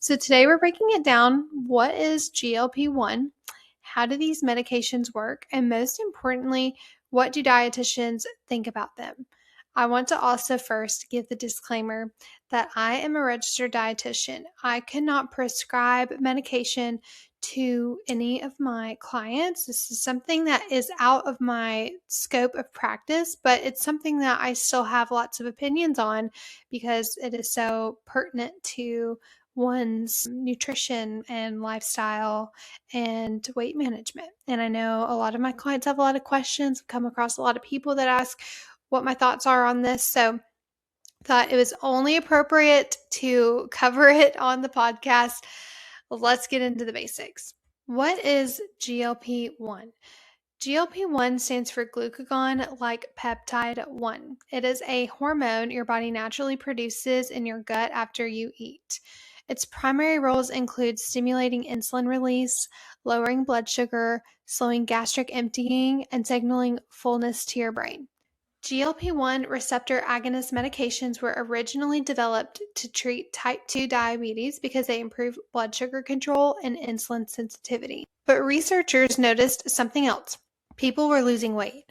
So today we're breaking it down. What is GLP-1? How do these medications work? And most importantly, what do dietitians think about them? I want to also first give the disclaimer that I am a registered dietitian. I cannot prescribe medication to any of my clients. This is something that is out of my scope of practice, but it's something that I still have lots of opinions on because it is so pertinent to one's nutrition and lifestyle and weight management. And I know a lot of my clients have a lot of questions. I've come across a lot of people that ask what my thoughts are on this. So thought it was only appropriate to cover it on the podcast. Let's get into the basics. What is GLP-1? GLP-1 stands for glucagon-like peptide 1. It is a hormone your body naturally produces in your gut after you eat. Its primary roles include stimulating insulin release, lowering blood sugar, slowing gastric emptying, and signaling fullness to your brain. GLP-1 receptor agonist medications were originally developed to treat type 2 diabetes because they improve blood sugar control and insulin sensitivity. But researchers noticed something else. People were losing weight.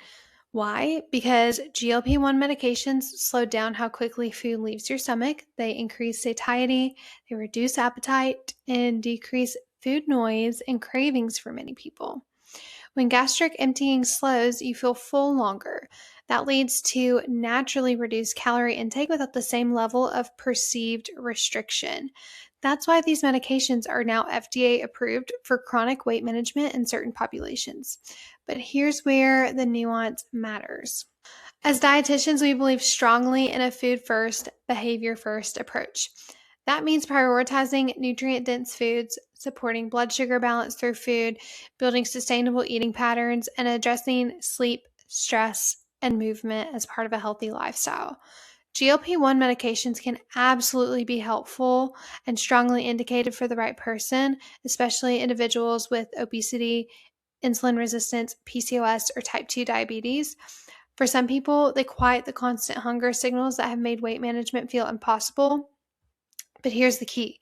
Why? Because GLP-1 medications slow down how quickly food leaves your stomach. They increase satiety, they reduce appetite, and decrease food noise and cravings for many people. When gastric emptying slows, you feel full longer. That leads to naturally reduced calorie intake without the same level of perceived restriction. That's why these medications are now FDA approved for chronic weight management in certain populations. But here's where the nuance matters. As dietitians, we believe strongly in a food first, behavior first approach. That means prioritizing nutrient-dense foods, supporting blood sugar balance through food, building sustainable eating patterns, and addressing sleep, stress, and movement as part of a healthy lifestyle. GLP-1 medications can absolutely be helpful and strongly indicated for the right person, especially individuals with obesity, insulin resistance, PCOS, or type 2 diabetes. For some people, they quiet the constant hunger signals that have made weight management feel impossible. But here's the key.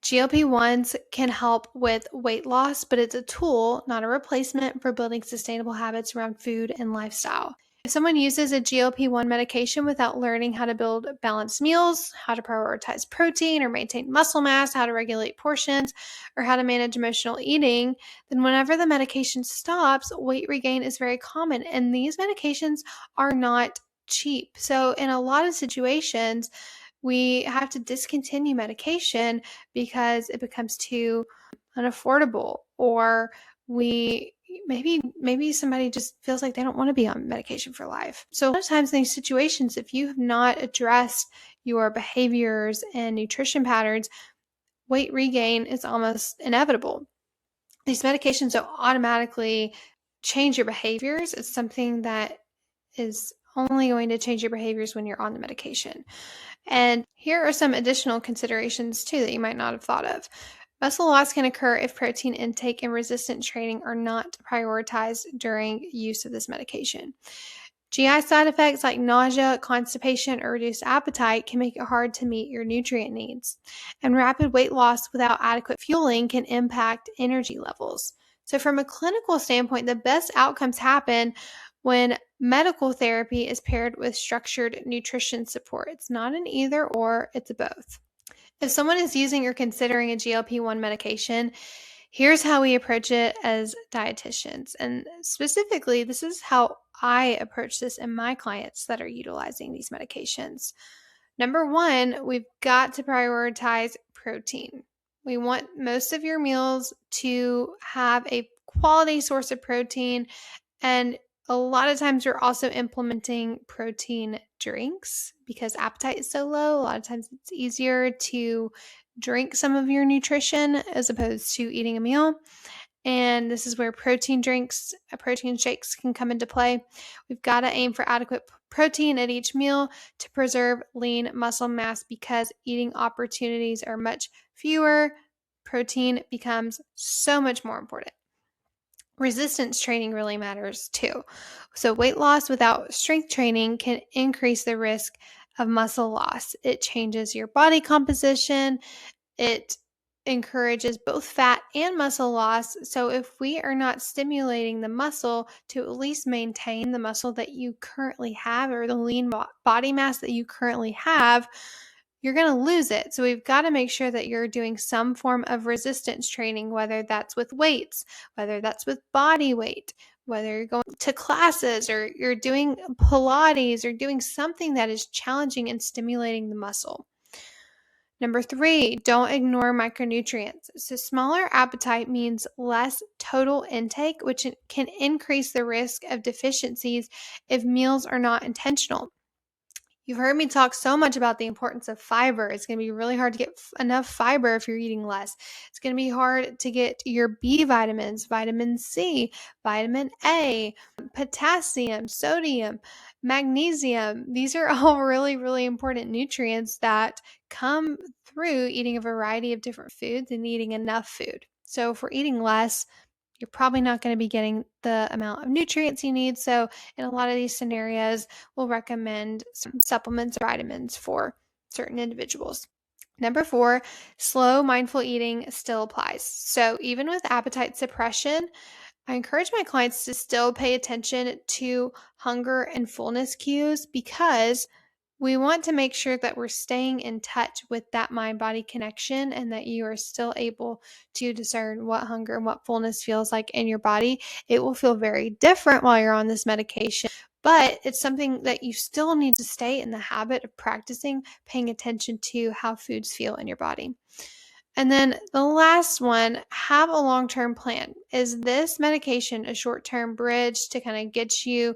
GLP-1s can help with weight loss, but it's a tool, not a replacement for building sustainable habits around food and lifestyle. If someone uses a GLP-1 medication without learning how to build balanced meals, how to prioritize protein or maintain muscle mass, how to regulate portions, or how to manage emotional eating, then whenever the medication stops, weight regain is very common. And these medications are not cheap. So in a lot of situations, we have to discontinue medication because it becomes too unaffordable, or maybe somebody just feels like they don't want to be on medication for life. So a lot of times in these situations, if you have not addressed your behaviors and nutrition patterns, weight regain is almost inevitable. These medications don't automatically change your behaviors. It's something that is only going to change your behaviors when you're on the medication. And here are some additional considerations too that you might not have thought of. Muscle loss can occur if protein intake and resistance training are not prioritized during use of this medication. GI side effects like nausea, constipation, or reduced appetite can make it hard to meet your nutrient needs. And rapid weight loss without adequate fueling can impact energy levels. So from a clinical standpoint, the best outcomes happen when medical therapy is paired with structured nutrition support. It's not an either or, it's a both. If someone is using or considering a GLP-1 medication, here's how we approach it as dietitians. And specifically, this is how I approach this in my clients that are utilizing these medications. Number one, we've got to prioritize protein. We want most of your meals to have a quality source of protein, and a lot of times we're also implementing protein drinks because appetite is so low. A lot of times it's easier to drink some of your nutrition as opposed to eating a meal. And this is where protein drinks, protein shakes can come into play. We've got to aim for adequate protein at each meal to preserve lean muscle mass because eating opportunities are much fewer. Protein becomes so much more important. Resistance training really matters too. So weight loss without strength training can increase the risk of muscle loss. It changes your body composition. It encourages both fat and muscle loss. So if we are not stimulating the muscle to at least maintain the muscle that you currently have, or the lean body mass that you currently have, you're going to lose it. So we've got to make sure that you're doing some form of resistance training, whether that's with weights, whether that's with body weight, whether you're going to classes or you're doing Pilates or doing something that is challenging and stimulating the muscle. Number 3, don't ignore micronutrients. So smaller appetite means less total intake, which can increase the risk of deficiencies if meals are not intentional. You've heard me talk so much about the importance of fiber. It's going to be really hard to get enough fiber if you're eating less. It's going to be hard to get your B vitamins, vitamin C, vitamin A, potassium, sodium, magnesium. These are all really, really important nutrients that come through eating a variety of different foods and eating enough food. So if we're eating less, you're probably not going to be getting the amount of nutrients you need. So in a lot of these scenarios, we'll recommend some supplements or vitamins for certain individuals. Number 4, slow mindful eating still applies. So even with appetite suppression, I encourage my clients to still pay attention to hunger and fullness cues, because we want to make sure that we're staying in touch with that mind-body connection and that you are still able to discern what hunger and what fullness feels like in your body. It will feel very different while you're on this medication, but it's something that you still need to stay in the habit of practicing, paying attention to how foods feel in your body. And then the last one, have a long-term plan. Is this medication a short-term bridge to kind of get you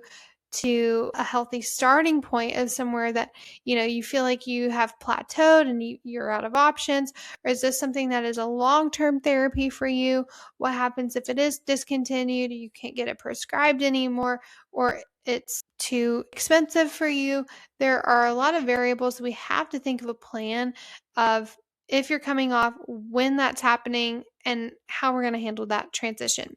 to a healthy starting point of somewhere that, you feel like you have plateaued and you're out of options? Or is this something that is a long-term therapy for you? What happens if it is discontinued, you can't get it prescribed anymore, or it's too expensive for you? There are a lot of variables. We have to think of a plan of if you're coming off, when that's happening, and how we're going to handle that transition.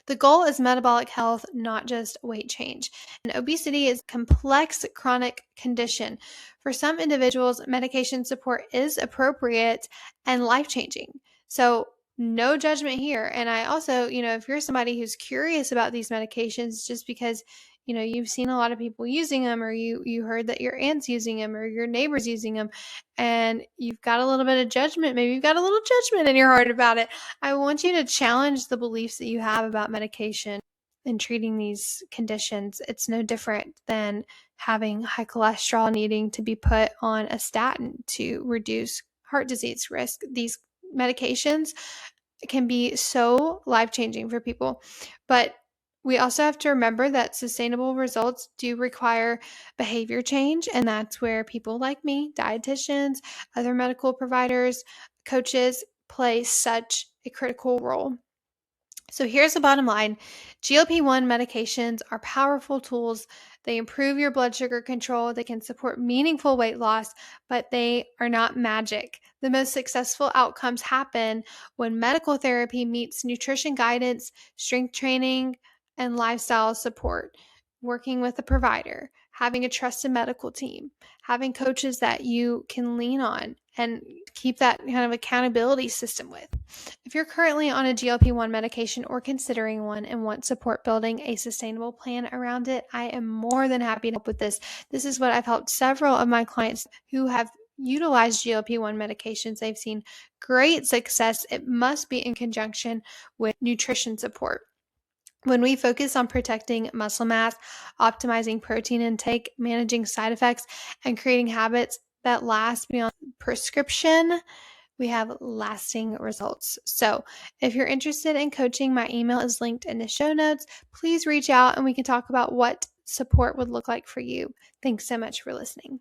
The goal is metabolic health, not just weight change. And obesity is a complex chronic condition. For some individuals, medication support is appropriate and life-changing. So no judgment here. And I also, if you're somebody who's curious about these medications just because you've seen a lot of people using them, or you heard that your aunt's using them or your neighbor's using them, and you've got a little bit of judgment, maybe you've got a little judgment in your heart about it, I want you to challenge the beliefs that you have about medication and treating these conditions. It's no different than having high cholesterol, needing to be put on a statin to reduce heart disease risk. These medications can be so life-changing for people, but we also have to remember that sustainable results do require behavior change, and that's where people like me, dietitians, other medical providers, coaches, play such a critical role. So here's the bottom line. GLP-1 medications are powerful tools. They improve your blood sugar control. They can support meaningful weight loss, but they are not magic. The most successful outcomes happen when medical therapy meets nutrition guidance, strength training, and lifestyle support. Working with a provider, having a trusted medical team, having coaches that you can lean on and keep that kind of accountability system with. If you're currently on a GLP-1 medication or considering one and want support building a sustainable plan around it, I am more than happy to help with this. This is what I've helped several of my clients who have utilized GLP-1 medications. They've seen great success. It must be in conjunction with nutrition support. When we focus on protecting muscle mass, optimizing protein intake, managing side effects, and creating habits that last beyond prescription, we have lasting results. So if you're interested in coaching, my email is linked in the show notes. Please reach out and we can talk about what support would look like for you. Thanks so much for listening.